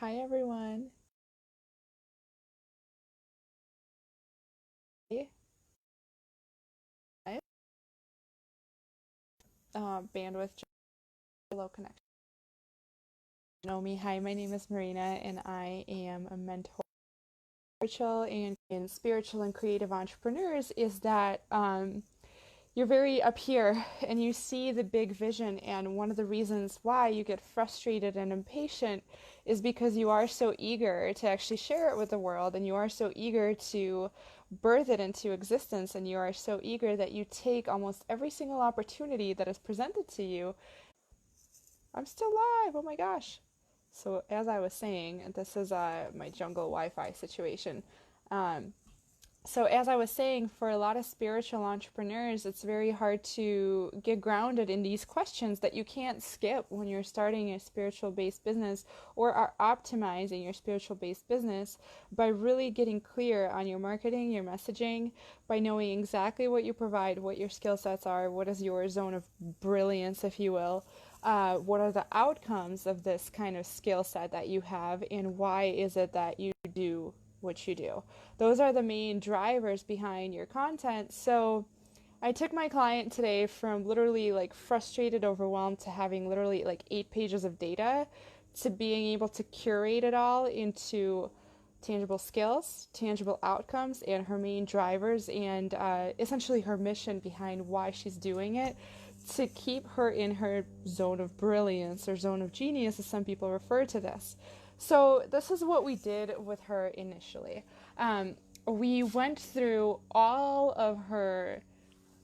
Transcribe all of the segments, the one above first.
Hi everyone. Hey, I bandwidth just low connection. You know me. Hi, my name is Marina, and I am a mentor spiritual and in spiritual and creative entrepreneurs. Is that you're very up here and you see the big vision, and one of the reasons why you get frustrated and impatient is because you are so eager to actually share it with the world, and you are so eager to birth it into existence, and you are so eager that you take almost every single opportunity that is presented to you. I'm still live, oh my gosh. So as I was saying, this is my jungle Wi-Fi situation. um, so, as I was saying, for a lot of spiritual entrepreneurs, it's very hard to get grounded in these questions that you can't skip when you're starting a spiritual based business or are optimizing your spiritual based business by really getting clear on your marketing, your messaging, by knowing exactly what you provide, what your skill sets are, what is your zone of brilliance, if you will. What are the outcomes of this kind of skill set that you have, and why is it that you do what you do? Those are the main drivers behind your content. So I took my client today from literally like frustrated, overwhelmed to having literally like 8 pages of data to being able to curate it all into tangible skills, tangible outcomes, and her main drivers, and essentially her mission behind why she's doing it to keep her in her zone of brilliance or zone of genius, as some people refer to this. So, this is what we did with her initially. We went through all of her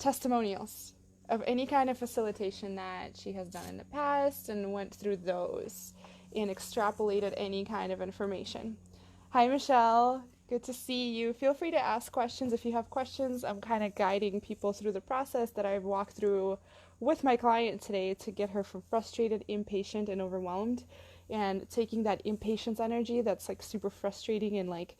testimonials of any kind of facilitation that she has done in the past and went through those and extrapolated any kind of information. Hi, Michelle. Good to see you. Feel free to ask questions if you have questions. I'm kind of guiding people through the process that I've walked through with my client today to get her from frustrated, impatient, and overwhelmed, and taking that impatience energy that's like super frustrating and like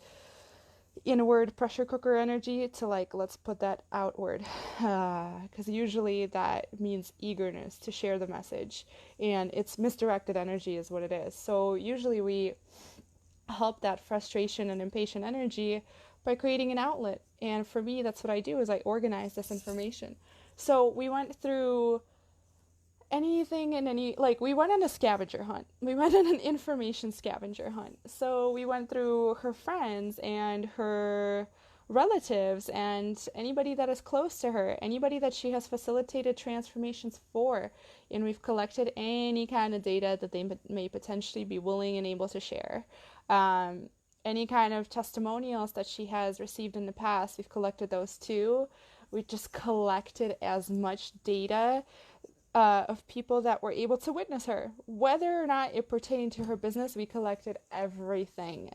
inward pressure cooker energy to like, let's put that outward, because usually that means eagerness to share the message, and it's misdirected energy is what it is. So usually we help that frustration and impatient energy by creating an outlet, and for me that's what I do is I organize this information. So we went through anything and any, like, we went on a scavenger hunt. We went on an information scavenger hunt. So we went through her friends and her relatives and anybody that is close to her, anybody that she has facilitated transformations for, and we've collected any kind of data that they may potentially be willing and able to share. Any kind of testimonials that she has received in the past, we've collected those too. We just collected as much data of people that were able to witness her. Whether or not it pertained to her business, we collected everything.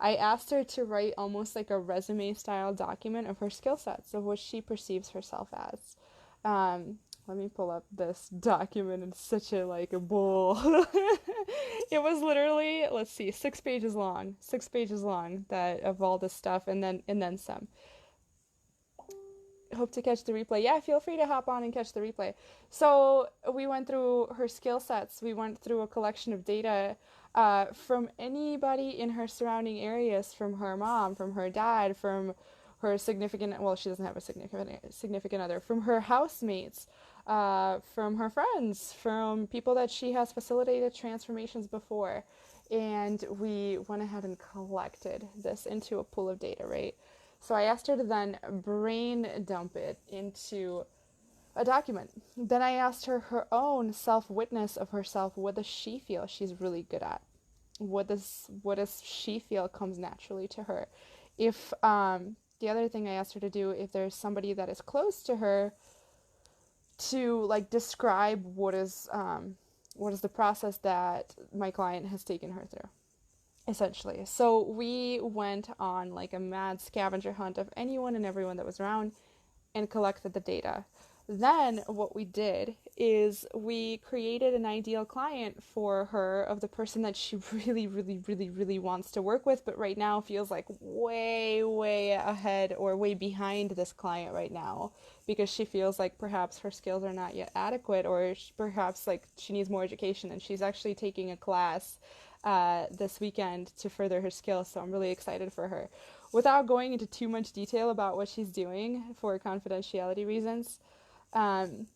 I asked her to write almost like a resume style document of her skill sets, of what she perceives herself as. Let me pull up this document. It's such a like a bull. It was literally, let's see, 6 pages long. 6 pages long that of all this stuff, and then some. Hope to catch the replay. Yeah, feel free to hop on and catch the replay. So we went through her skill sets. We went through a collection of data from anybody in her surrounding areas, from her mom, from her dad, from her significant, well, she doesn't have a significant other, from her housemates, from her friends, from people that she has facilitated transformations before. And we went ahead and collected this into a pool of data, right? So I asked her to then brain dump it into a document. Then I asked her her own self-witness of herself. What does she feel she's really good at? What does she feel comes naturally to her? If the other thing I asked her to do, if there's somebody that is close to her, to like describe what is the process that my client has taken her through, essentially. So we went on like a mad scavenger hunt of anyone and everyone that was around and collected the data. Then what we did is we created an ideal client for her, of the person that she really, really, really, really wants to work with, but right now feels like way, way ahead or way behind this client right now, because she feels like perhaps her skills are not yet adequate, or perhaps like she needs more education, and she's actually taking a class this weekend to further her skills. So I'm really excited for her. Without going into too much detail about what she's doing for confidentiality reasons, um,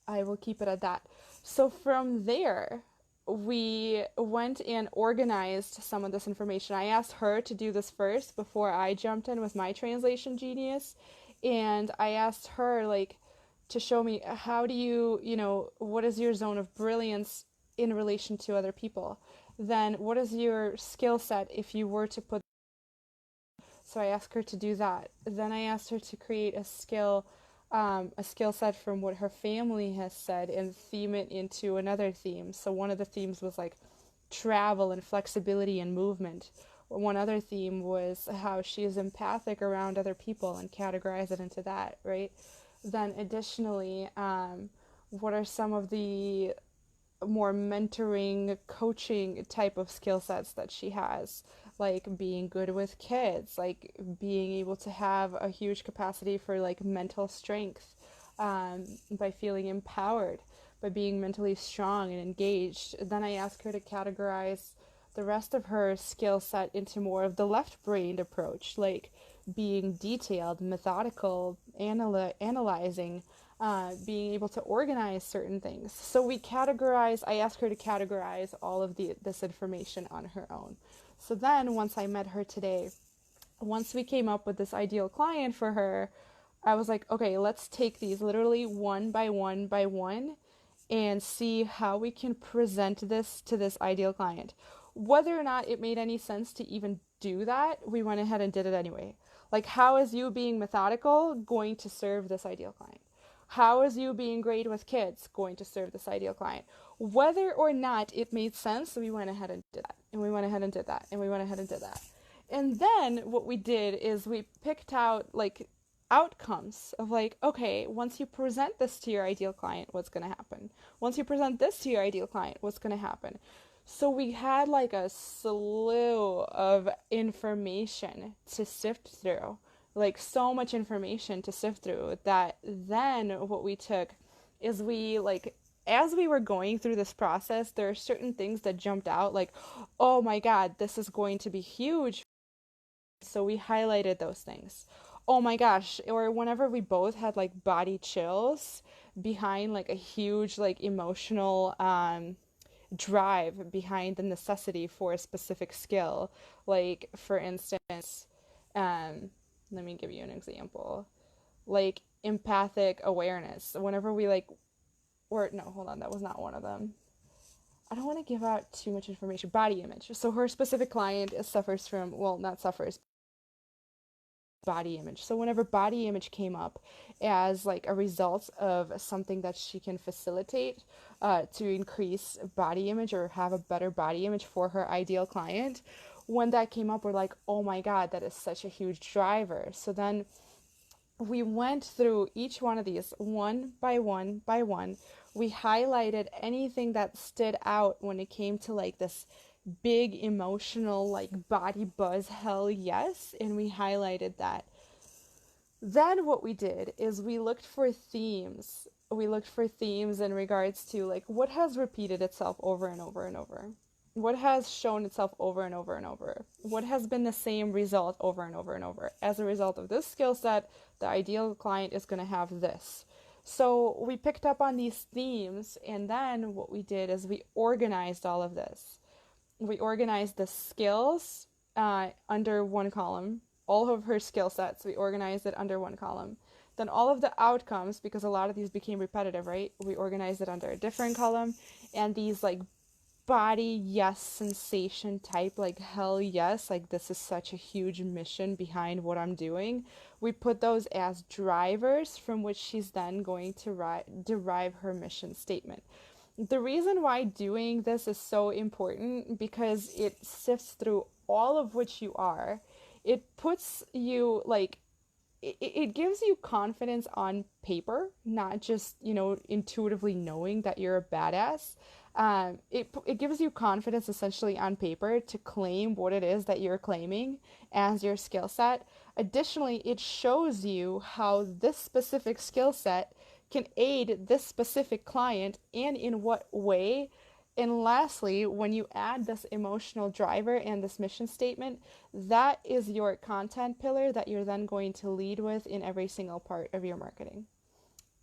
I will keep it at that. So from there, we went and organized some of this information. I asked her to do this first before I jumped in with my translation genius. And I asked her, like, to show me how do you, what is your zone of brilliance in relation to other people? Then what is your skill set if you were to put. So I asked her to do that. Then I asked her to create a skill set from what her family has said and theme it into another theme. So one of the themes was like travel and flexibility and movement. One other theme was how she is empathic around other people and categorize it into that, right? Then additionally, what are some of the more mentoring, coaching type of skill sets that she has, like being good with kids, like being able to have a huge capacity for like mental strength, by feeling empowered, by being mentally strong and engaged. Then I ask her to categorize the rest of her skill set into more of the left-brained approach, like being detailed, methodical, analyzing, being able to organize certain things. So I asked her to categorize all of this information on her own. So then once I met her today, once we came up with this ideal client for her, I was like, okay, let's take these literally one by one by one and see how we can present this to this ideal client. Whether or not it made any sense to even do that, we went ahead and did it anyway. Like, how is you being methodical going to serve this ideal client? How is you being great with kids going to serve this ideal client? Whether or not it made sense, we went ahead and did that. And we went ahead and did that. And we went ahead and did that. And then what we did is we picked out like outcomes of like, okay, once you present this to your ideal client, what's going to happen? Once you present this to your ideal client, what's going to happen? So we had like a slew of information to sift through, like so much information to sift through, that then what we took is we like, as we were going through this process, there are certain things that jumped out like, oh my God, this is going to be huge. So we highlighted those things. Oh my gosh, or whenever we both had like body chills behind like a huge like emotional drive behind the necessity for a specific skill. Like for instance, let me give you an example. Like empathic awareness. Whenever we like, or no, hold on, that was not one of them. I don't want to give out too much information. Body image. So her specific client suffers from, well, not suffers, body image. So whenever body image came up as like a result of something that she can facilitate to increase body image or have a better body image for her ideal client, when that came up, we're like, oh my God, that is such a huge driver. So then we went through each one of these one by one by one. We highlighted anything that stood out when it came to like this big emotional like body buzz, hell yes, and we highlighted that. Then what we did is we looked for themes. We looked for themes in regards to like what has repeated itself over and over and over. What has shown itself over and over and over? What has been the same result over and over and over? As a result of this skill set, the ideal client is going to have this. So we picked up on these themes, and then what we did is we organized all of this. We organized the skills under one column, all of her skill sets, we organized it under one column. Then all of the outcomes, because a lot of these became repetitive, right? We organized it under a different column, and these like body yes sensation type, like hell yes, like this is such a huge mission behind what I'm doing, we put those as drivers from which she's then going to derive her mission statement. The reason why doing this is so important, because it sifts through all of which you are. It puts you like, it gives you confidence on paper, not just, intuitively knowing that you're a badass. It gives you confidence essentially on paper to claim what it is that you're claiming as your skill set. Additionally, it shows you how this specific skill set can aid this specific client and in what way And lastly, when you add this emotional driver and this mission statement, that is your content pillar that you're then going to lead with in every single part of your marketing.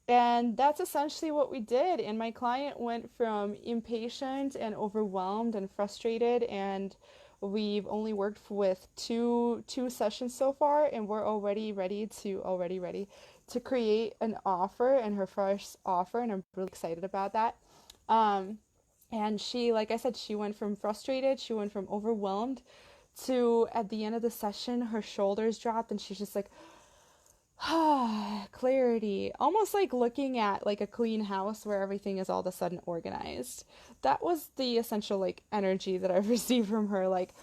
And that's essentially what we did. And my client went from impatient and overwhelmed and frustrated, and we've only worked with two sessions so far, and we're already ready to create an offer and her first offer, and I'm really excited about that. Um, and she, like I said, she went from frustrated, she went from overwhelmed to at the end of the session, her shoulders dropped, and she's just like, clarity, almost like looking at like a clean house where everything is all of a sudden organized. That was the essential like energy that I've received from her, like,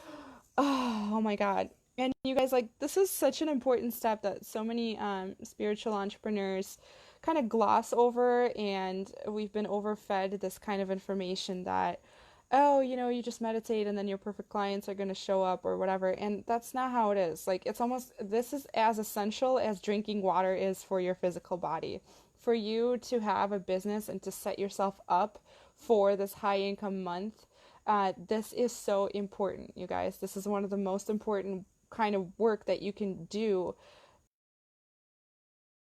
oh my god. And you guys, like, this is such an important step that so many spiritual entrepreneurs kind of gloss over, and we've been overfed this kind of information that, oh, you just meditate and then your perfect clients are going to show up or whatever. And that's not how it is. Like, it's almost, this is as essential as drinking water is for your physical body. For you to have a business and to set yourself up for this high income month, this is so important, you guys. This is one of the most important kind of work that you can do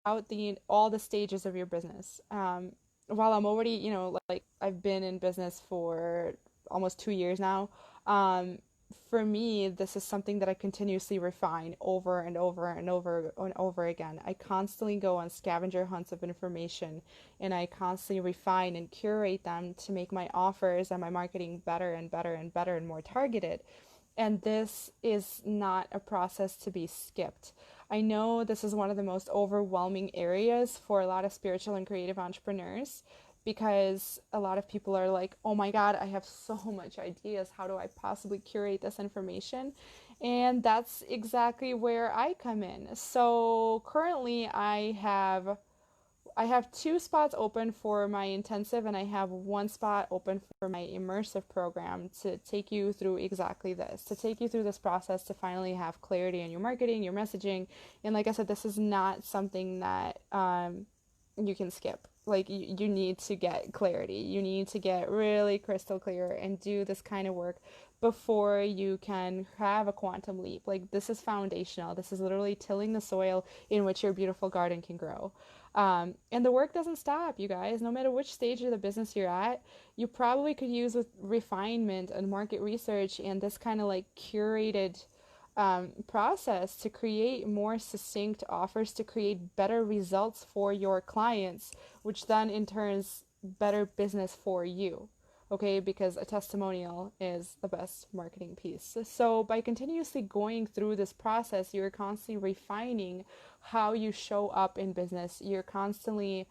out all the stages of your business. While I'm already, like I've been in business for almost 2 years now. For me, this is something that I continuously refine over and over and over and over again. I constantly go on scavenger hunts of information, and I constantly refine and curate them to make my offers and my marketing better and better and better and more targeted. And this is not a process to be skipped. I know this is one of the most overwhelming areas for a lot of spiritual and creative entrepreneurs, because a lot of people are like, oh my God, I have so much ideas. How do I possibly curate this information? And that's exactly where I come in. So currently I have 2 spots open for my intensive, and I have 1 spot open for my immersive program to take you through exactly this, to take you through this process to finally have clarity in your marketing, your messaging. And like I said, this is not something that you can skip. Like, you need to get clarity. You need to get really crystal clear and do this kind of work before you can have a quantum leap. Like, this is foundational. This is literally tilling the soil in which your beautiful garden can grow. And the work doesn't stop, you guys. No matter which stage of the business you're at, you probably could use with refinement and market research and this kind of like curated process to create more succinct offers, to create better results for your clients, which then in turns better business for you. Okay, because a testimonial is the best marketing piece. So by continuously going through this process, you're constantly refining how you show up in business. You're constantly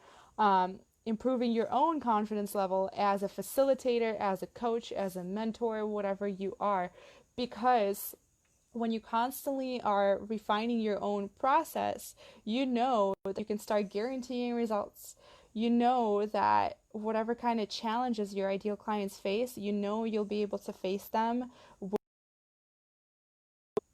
improving your own confidence level as a facilitator, as a coach, as a mentor, whatever you are, because when you constantly are refining your own process, you know that you can start guaranteeing results. You know that whatever kind of challenges your ideal clients face, you know you'll be able to face them with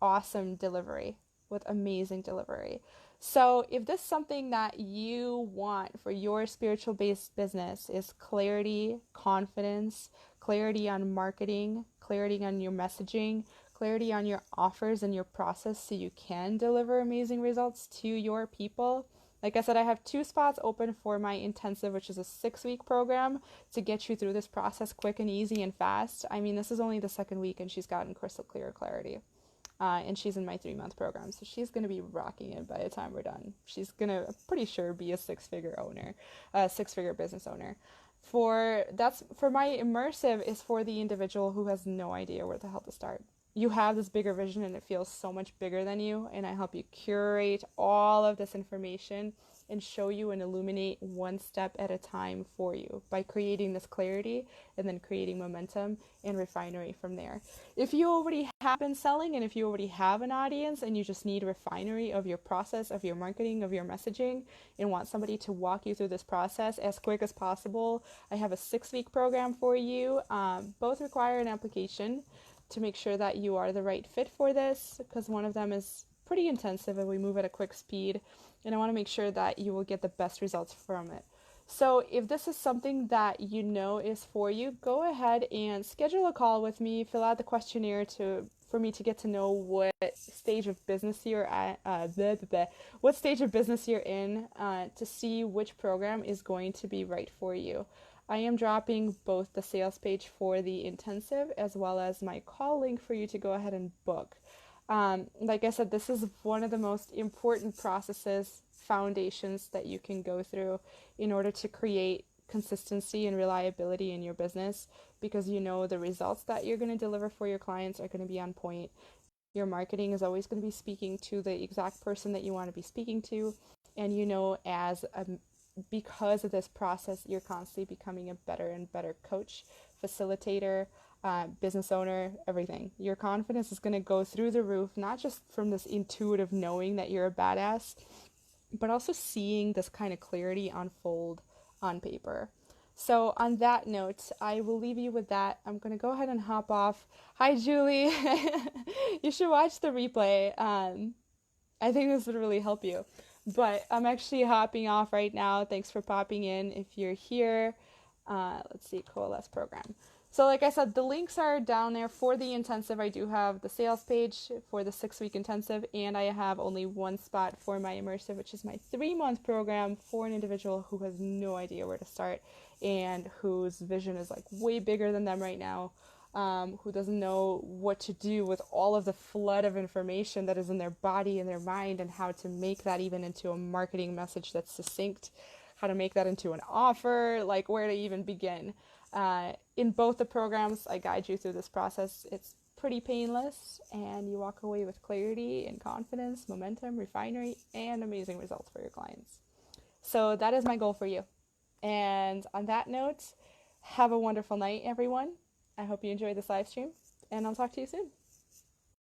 awesome delivery, with amazing delivery. So if this is something that you want for your spiritual based business, is clarity, confidence, clarity on marketing, clarity on your messaging, clarity on your offers and your process so you can deliver amazing results to your people. Like I said, I have 2 spots open for my intensive, which is a 6-week program to get you through this process quick and easy and fast. I mean, this is only the second week and she's gotten crystal clear clarity. And she's in my 3-month program, so she's going to be rocking it by the time we're done. She's going to, I'm pretty sure, be a 6-figure business owner. For my immersive is for the individual who has no idea where the hell to start. You have this bigger vision and it feels so much bigger than you, and I help you curate all of this information and show you and illuminate one step at a time for you by creating this clarity and then creating momentum and refinery from there. If you already have been selling and if you already have an audience and you just need refinery of your process, of your marketing, of your messaging, and want somebody to walk you through this process as quick as possible, I have a 6-week program for you. Both require an application to make sure that you are the right fit for this, because one of them is pretty intensive and we move at a quick speed, and I want to make sure that you will get the best results from it. So if this is something that you know is for you, go ahead and schedule a call with me, fill out the questionnaire for me to get to know what stage of business you're at, what stage of business you're in, to see which program is going to be right for you. I am dropping both the sales page for the intensive as well as my call link for you to go ahead and book. Like I said, this is one of the most important processes, foundations that you can go through in order to create consistency and reliability in your business, because you know the results that you're going to deliver for your clients are going to be on point. Your marketing is always going to be speaking to the exact person that you want to be speaking to, and you know, because of this process, you're constantly becoming a better and better coach, facilitator, business owner, everything. Your confidence is going to go through the roof, not just from this intuitive knowing that you're a badass, but also seeing this kind of clarity unfold on paper. So on that note, I will leave you with that. I'm going to go ahead and hop off. Hi, Julie. You should watch the replay. I think this would really help you. But I'm actually hopping off right now. Thanks for popping in if you're here. Let's see, Coalesce program. So like I said, the links are down there for the intensive. I do have the sales page for the 6-week intensive, and I have only one spot for my immersive, which is my 3-month program for an individual who has no idea where to start and whose vision is like way bigger than them right now, who doesn't know what to do with all of the flood of information that is in their body and their mind, and how to make that even into a marketing message that's succinct, how to make that into an offer, like where to even begin. In both the programs, I guide you through this process. It's pretty painless, and you walk away with clarity and confidence, momentum, refinery, and amazing results for your clients. So that is my goal for you. And on that note, have a wonderful night, everyone. I hope you enjoyed this live stream, and I'll talk to you soon.